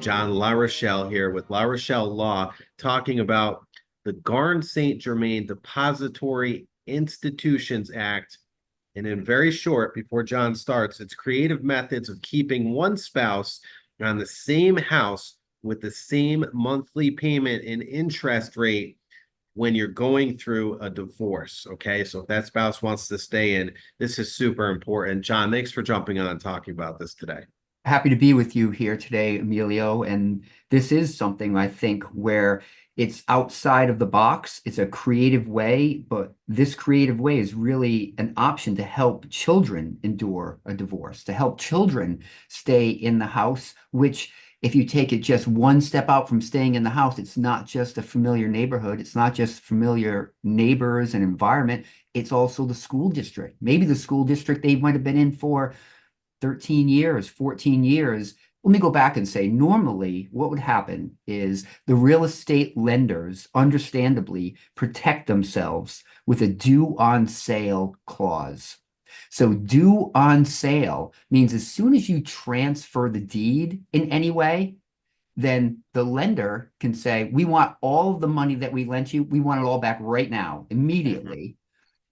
John Larochelle here with Larochelle Law, talking about the Garn-St. Germain Depository Institutions Act. And in very short, before John starts, it's creative methods of keeping one spouse on the same house with the same monthly payment and interest rate when you're going through a divorce. Okay, so if that spouse wants to stay in, this is super important. John, thanks for jumping on and talking about this today. Happy to be with you here today, Emilio. And this is something I think where it's outside of the box. It's a creative way, but this creative way is really an option to help children endure a divorce, to help children stay in the house, which if you take it just one step out from staying in the house, it's not just a familiar neighborhood. It's not just familiar neighbors and environment. It's also the school district. Maybe the school district they might have been in for 13 years, 14 years. Let me go back and say, normally what would happen is the real estate lenders understandably protect themselves with a due on sale clause. So due on sale means as soon as you transfer the deed in any way, then the lender can say, we want all of the money that we lent you. We want it all back right now, immediately.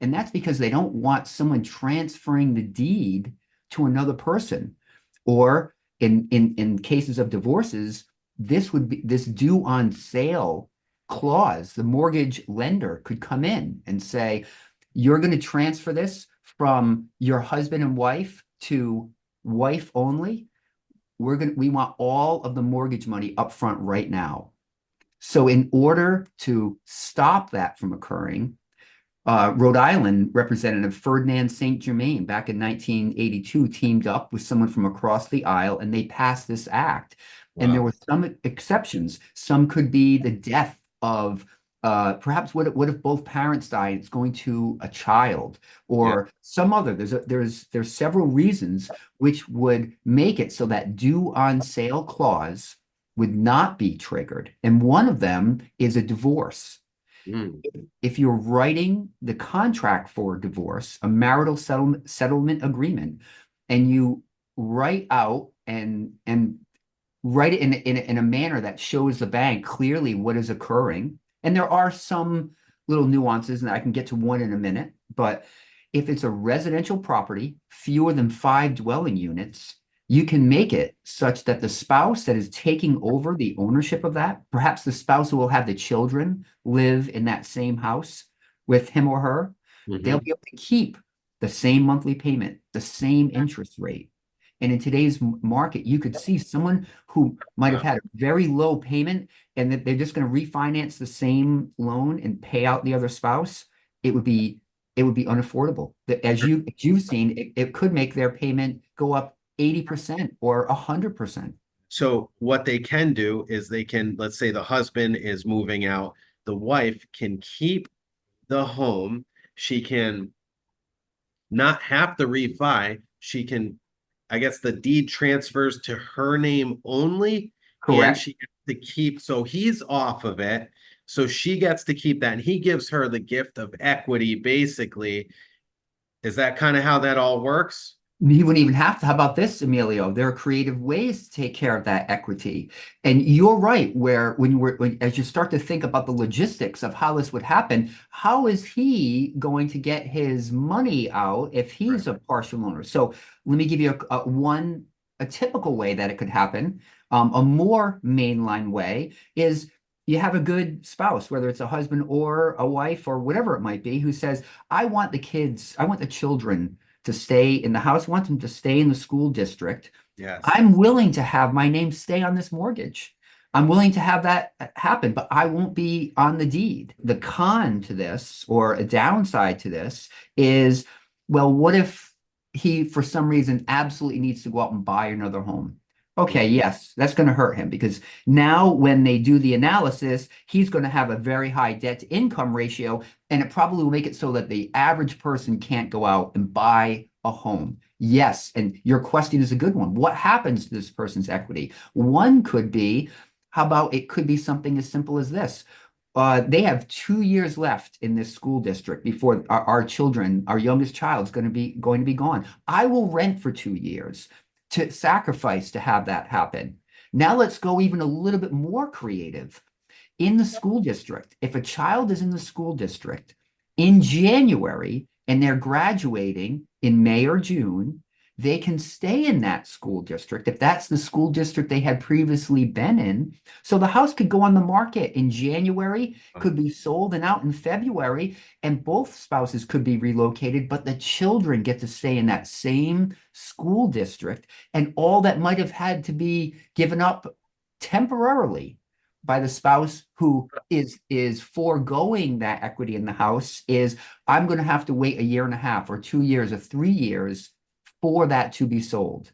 And that's because they don't want someone transferring the deed to another person. Or in cases of divorces, this would be this due on sale clause. The mortgage lender could come in and say, you're going to transfer this from your husband and wife to wife only. We want all of the mortgage money up front right now. So in order to stop that from occurring, Rhode Island Representative Ferdinand St. Germain back in 1982 teamed up with someone from across the aisle and they passed this act. Wow. And there were some exceptions. Some could be the death of perhaps what if both parents died, it's going to a child or some other. There's several reasons which would make it so that due on sale clause would not be triggered. And one of them is a divorce. If you're writing the contract for divorce, a marital settlement agreement, and you write out and write it in a manner that shows the bank clearly what is occurring, and there are some little nuances, and I can get to one in a minute, but if it's a residential property, fewer than 5 dwelling units, you can make it such that the spouse that is taking over the ownership of that, perhaps the spouse who will have the children live in that same house with him or her, they'll be able to keep the same monthly payment, the same interest rate. And in today's market, you could see someone who might have had a very low payment and that they're just going to refinance the same loan and pay out the other spouse. It would be unaffordable. As you've seen, it could make their payment go up 80% or 100%. So what they can do is they can, let's say the husband is moving out, the wife can keep the home. She can not have to refi. She can, I guess the deed transfers to her name only. Correct. And she gets to keep, so he's off of it. So she gets to keep that. And he gives her the gift of equity, basically. Is that kind of how that all works? You wouldn't even have to. How about this, Emilio? There are creative ways to take care of that equity. And you're right, where as you start to think about the logistics of how this would happen, how is he going to get his money out if he's a partial owner? So let me give you a typical way that it could happen. A more mainline way is you have a good spouse, whether it's a husband or a wife or whatever it might be, who says, I want the children to stay in the house, want them to stay in the school district. Yes. I'm willing to have my name stay on this mortgage. I'm willing to have that happen, but I won't be on the deed. The con to this, or a downside to this, is, well, what if he, for some reason, absolutely needs to go out and buy another home? Okay, yes, that's going to hurt him because now when they do the analysis, he's going to have a very high debt to income ratio, and it probably will make it so that the average person can't go out and buy a home. Yes, and your question is a good one. What happens to this person's equity? One could be, how about it could be something as simple as this. They have 2 years left in this school district before our children, our youngest child is going to be gone. I will rent for 2 years to sacrifice to have that happen. Now let's go even a little bit more creative. In the school district, if a child is in the school district in January and they're graduating in May or June, they can stay in that school district if that's the school district they had previously been in. So the house could go on the market in January, could be sold and out in February, and both spouses could be relocated, but the children get to stay in that same school district. And all that might have had to be given up temporarily by the spouse who is foregoing that equity in the house is, I'm going to have to wait a year and a half or 2 years or 3 years for that to be sold.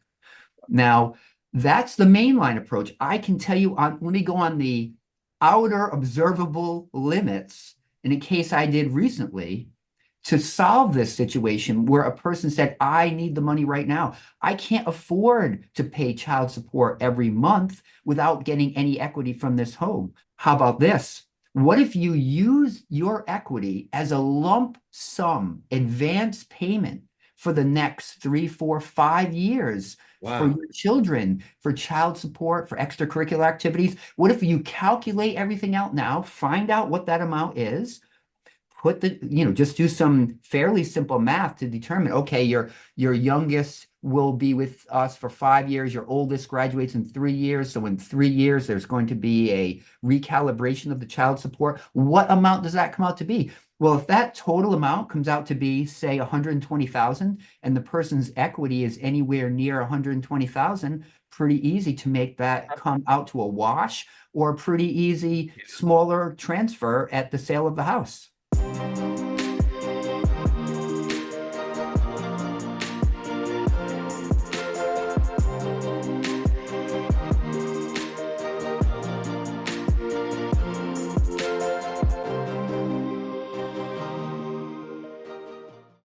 Now, that's the mainline approach. I can tell you let me go on the outer observable limits in a case I did recently to solve this situation where a person said, I need the money right now. I can't afford to pay child support every month without getting any equity from this home. How about this? What if you use your equity as a lump sum advance payment for the next 3, 4, 5 years for your children, for child support, for extracurricular activities? What if you calculate everything out now, find out what that amount is, put just do some fairly simple math to determine, okay, your youngest will be with us for 5 years, your oldest graduates in 3 years. So in 3 years, there's going to be a recalibration of the child support. What amount does that come out to be? Well, if that total amount comes out to be, say, 120,000, and the person's equity is anywhere near 120,000, pretty easy to make that come out to a wash, or a pretty easy, smaller transfer at the sale of the house.